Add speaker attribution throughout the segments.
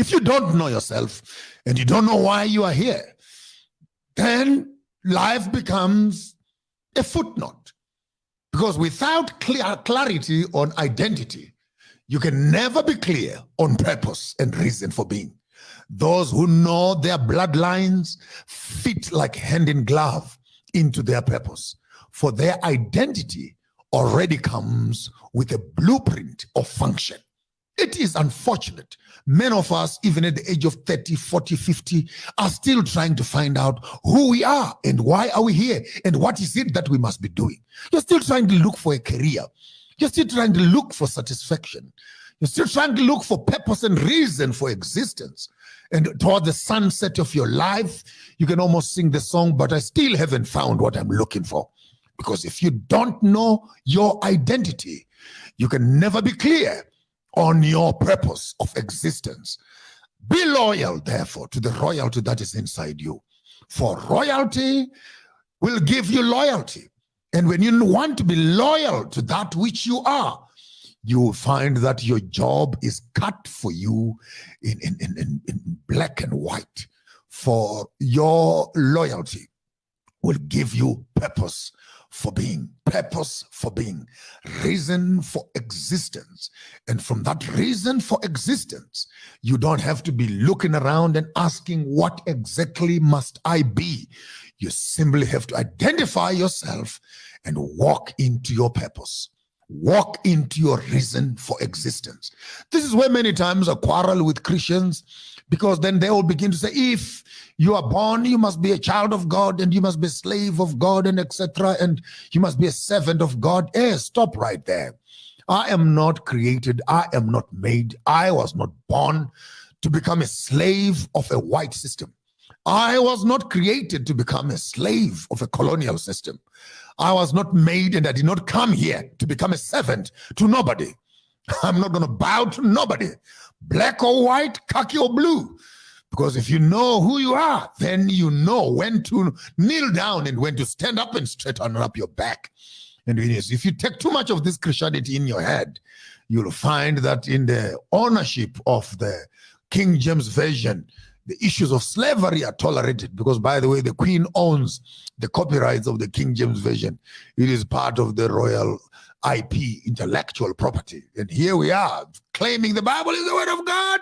Speaker 1: If you don't know yourself and you don't know why you are here, then life becomes a footnote. Because without clarity on identity, you can never be clear on purpose and reason for being. Those who know their bloodlines fit like hand in glove into their purpose, for their identity already comes with a blueprint of function. It is unfortunate. Many of us, even at the age of 30, 40, 50, are still trying to find out who we are and why are we here and what is it that we must be doing. You're still trying to look for a career. You're still trying to look for satisfaction. You're still trying to look for purpose and reason for existence. And toward the sunset of your life, you can almost sing the song, but I still haven't found what I'm looking for. Because if you don't know your identity, you can never be clear on your purpose of existence. Be loyal, therefore, to the royalty that is inside you. For royalty will give you loyalty. And when you want to be loyal to that which you are, you will find that your job is cut for you in black and white. For your loyalty will give you purpose for being, reason for existence. And from that reason for existence, you don't have to be looking around and asking, what exactly must I be? You simply have to identify yourself and walk into your purpose. Walk into your reason for existence. This is where many times I quarrel with Christians, because then they will begin to say, if you are born, you must be a child of God, and you must be a slave of God, and etc., and you must be a servant of God. Stop right there. I am not created. I am not made. I was not born to become a slave of a white system. I was not created to become a slave of a colonial system. I was not made, and I did not come here to become a servant to nobody. I'm not going to bow to nobody, black or white, khaki or blue. Because if you know who you are, then you know when to kneel down and when to stand up and straighten up your back. And if you take too much of this Christianity in your head, you'll find that in the ownership of the King James Version, the issues of slavery are tolerated, because, by the way, the Queen owns the copyrights of the King James Version. It is part of the royal IP, intellectual property. And here we are claiming the Bible is the word of God.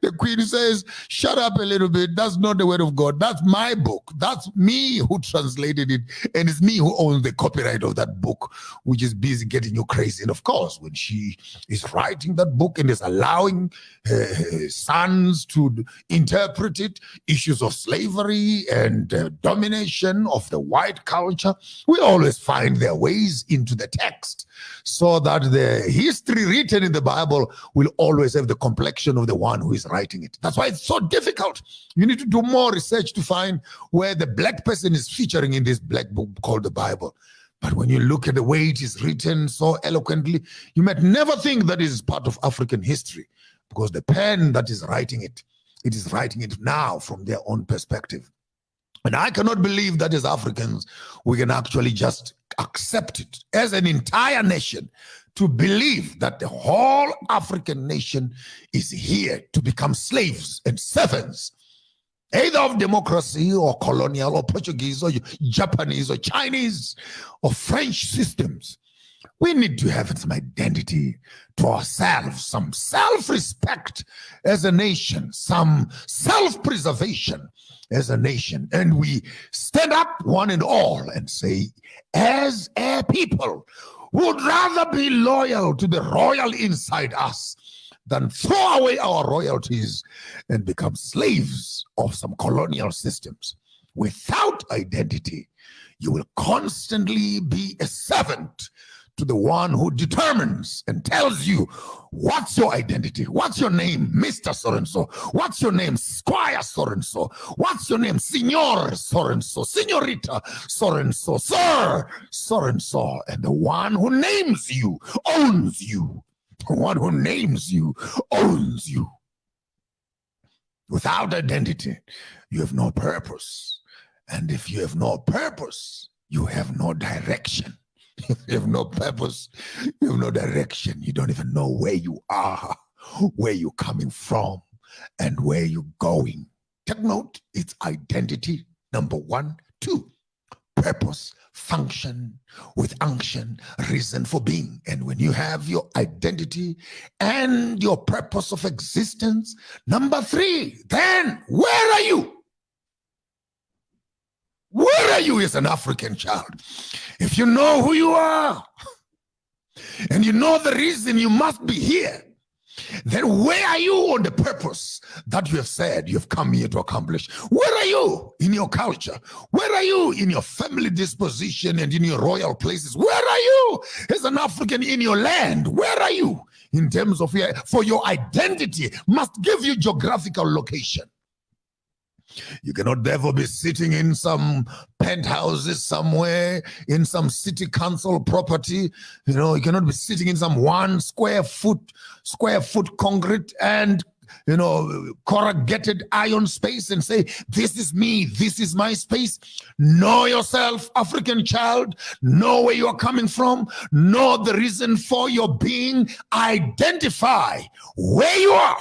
Speaker 1: The Queen says, shut up a little bit. That's not the word of God. That's my book. That's me who translated it. And it's me who owns the copyright of that book, which is busy getting you crazy. And of course, when she is writing that book and is allowing her sons to interpret it, issues of slavery and domination of the white culture, we always find their ways into the text, so that the history written in the Bible will always have the complexion of the one who is writing it. That's why it's so difficult. You need to do more research to find where the black person is featuring in this black book called the Bible. But when you look at the way it is written so eloquently, you might never think that it is part of African history, because the pen that is writing it, it is writing it now from their own perspective. And I cannot believe that as Africans, we can actually just accept it as an entire nation, to believe that the whole African nation is here to become slaves and servants, either of democracy or colonial or Portuguese or Japanese or Chinese or French systems. We need to have some identity to ourselves, some self-respect as a nation, some self-preservation as a nation. And we stand up one and all and say, as a people, would rather be loyal to the royal inside us than throw away our royalties and become slaves of some colonial systems. Without identity, you will constantly be a servant to the one who determines and tells you, what's your identity? What's your name, Mr. So-and-so? What's your name, Squire so-and-so? What's your name, Signor so-and-so, Signorita so-and-so, Sir so-and-so? And the one who names you owns you. The one who names you owns you. Without identity, you have no purpose. And if you have no purpose, you have no direction. If you have no purpose, you have no direction. You don't even know where you are, where you're coming from, and where you're going. Take note, it's identity, number 1. 2, purpose, function with unction, reason for being. And when you have your identity and your purpose of existence, number 3, then where are you? Where are you as an African child? If you know who you are and you know the reason you must be here, then where are you on the purpose that you have said you've come here to accomplish? Where are you in your culture? Where are you in your family disposition and in your royal places? Where are you as an African in your land? Where are you in terms of for your identity must give you geographical location. You cannot therefore be sitting in some penthouses somewhere, in some city council property. You cannot be sitting in some 1 square foot concrete and corrugated iron space and say, this is me, this is my space. Know yourself, African child. Know where you are coming from. Know the reason for your being. Identify where you are.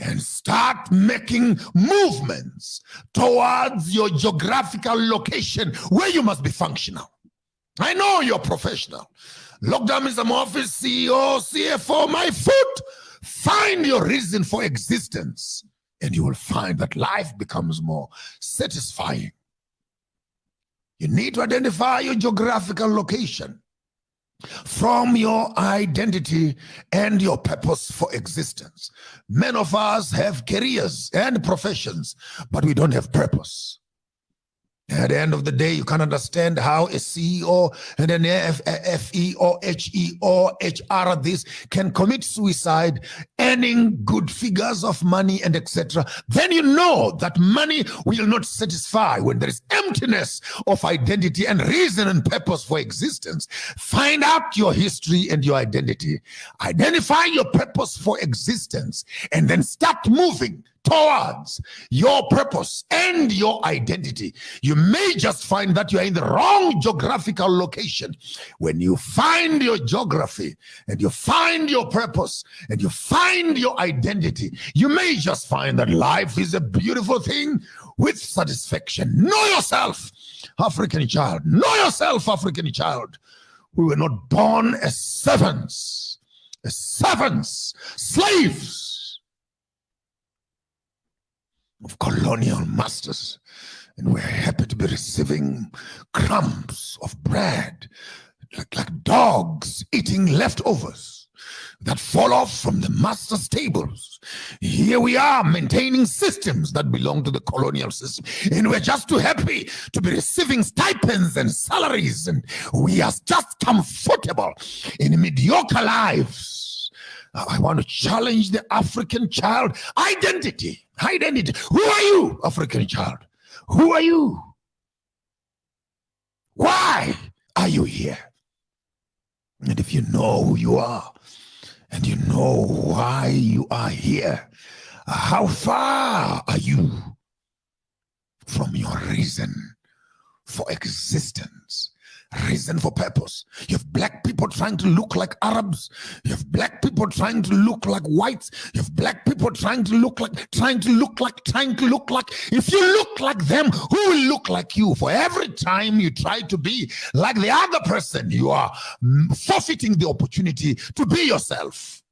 Speaker 1: And start making movements towards your geographical location where you must be functional. I know you're professional. Lockdown is some office, CEO, CFO, my foot. Find your reason for existence, and you will find that life becomes more satisfying. You need to identify your geographical location from your identity and your purpose for existence. Many of us have careers and professions, but we don't have purpose. At the end of the day, you can't understand how a CEO and an FE or HE or HR this can commit suicide, earning good figures of money and etc. Then you know that money will not satisfy when there is emptiness of identity and reason and purpose for existence. Find out your history and your identity. Identify your purpose for existence and then start moving towards your purpose and your identity. You may just find that you are in the wrong geographical location. When you find your geography and you find your purpose and you find your identity, you may just find that life is a beautiful thing with satisfaction. Know yourself, African child. Know yourself, African child. We were not born as servants, slaves of colonial masters, and we're happy to be receiving crumbs of bread like dogs eating leftovers that fall off from the master's tables. Here we are maintaining systems that belong to the colonial system, and we're just too happy to be receiving stipends and salaries, and we are just comfortable in mediocre lives. I want to challenge the African child identity. Who are you, African child? Who are you? Why are you here? And if you know who you are and you know why you are here, how far are you from your reason for existence? Reason for purpose. You have black people trying to look like Arabs. You have black people trying to look like whites. You have black people trying to look like. If you look like them, who will look like you? For every time you try to be like the other person, you are forfeiting the opportunity to be yourself.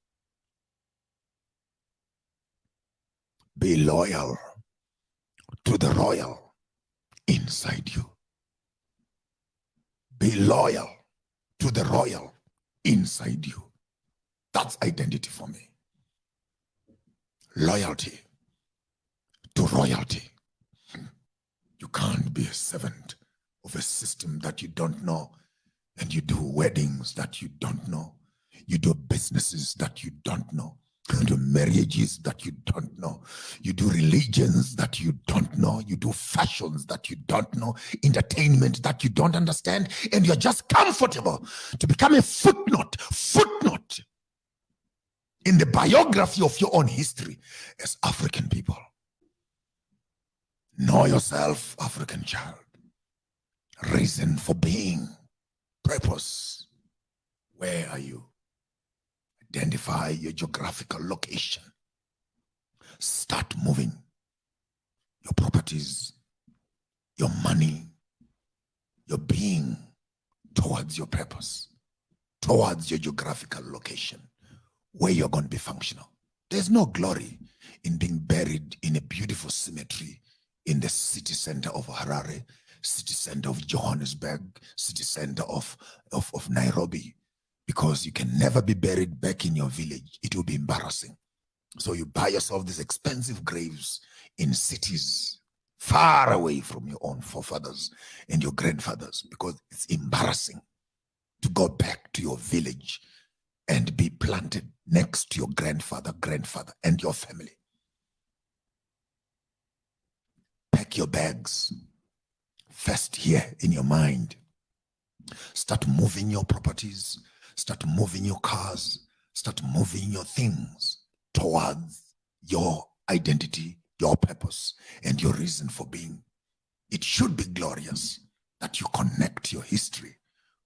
Speaker 1: Be loyal to the royal inside you. Be loyal to the royal inside you. That's identity for me. Loyalty to royalty. You can't be a servant of a system that you don't know, and you do weddings that you don't know. You do businesses that you don't know. You do marriages that you don't know. You do religions that you don't know. You do fashions that you don't know. Entertainment that you don't understand. And you're just comfortable to become a footnote in the biography of your own history as African people. Know yourself, African child. Reason for being. Purpose. Where are you? Identify your geographical location. moving your properties, your money, your being towards your purpose, towards your geographical location, where you're going to be functional. There's no glory in being buried in a beautiful cemetery in the city center of Harare, city center of Johannesburg, city center of Nairobi, because you can never be buried back in your village. It will be embarrassing. So you buy yourself these expensive graves in cities far away from your own forefathers and your grandfathers, because it's embarrassing to go back to your village and be planted next to your grandfather, and your family. Pack your bags first here in your mind. Start moving your properties, start moving your cars, start moving your things towards your identity, your purpose, and your reason for being. It should be glorious that you connect your history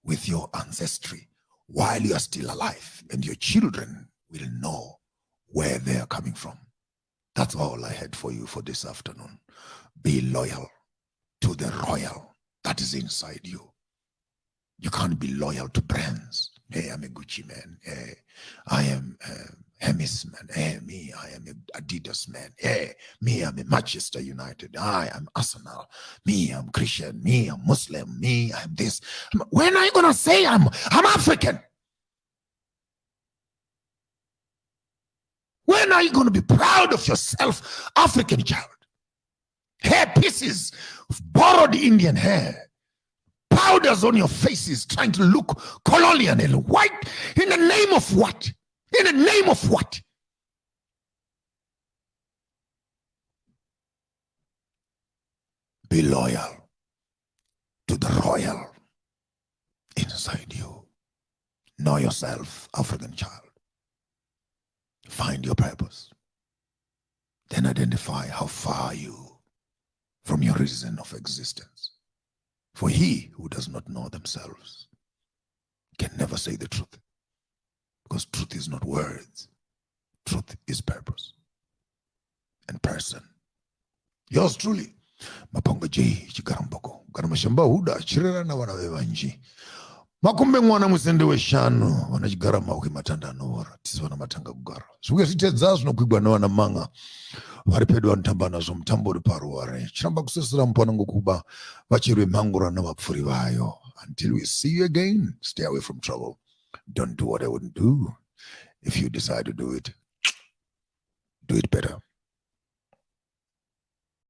Speaker 1: with your ancestry while you are still alive, and your children will know where they are coming from. That's all I had for you for this afternoon. Be loyal to the royal that is inside you. You can't be loyal to brands. Hey, I'm a Gucci man. Hey, I am Hermes man. Hey, me, I am a Adidas man. Hey, me, I'm a Manchester United. I am Arsenal. Me, I'm Christian. Me, I'm Muslim. Me, I'm this. When are you gonna say I'm African? When are you going to be proud of yourself, African child? Hair pieces of borrowed Indian hair, powders on your faces, trying to look colonial and white. In the name of what? In the name of what? Be loyal to the royal inside you. Know yourself, African child. Find your purpose. Then identify how far are you from your reason of existence. For he who does not know themselves can never say the truth, because truth is not words. Truth is purpose and person. Yours truly, Maponga J. Chigaramboko. Garamashamba Huda, Chirera na wanawewanji. Makumbe mwana musende weshano wanachigarama ukimatanda nora tiswana matanga kugara suke sitedzazo nokwigwa nawana manga varipedwa ntambana zo mtambori paruware chiramba kusesera mpwana ngokuba vachirwe mhangura navapfuri vayo. Until we see you again, stay away from trouble. Don't do what I wouldn't do. If you decide to do it better.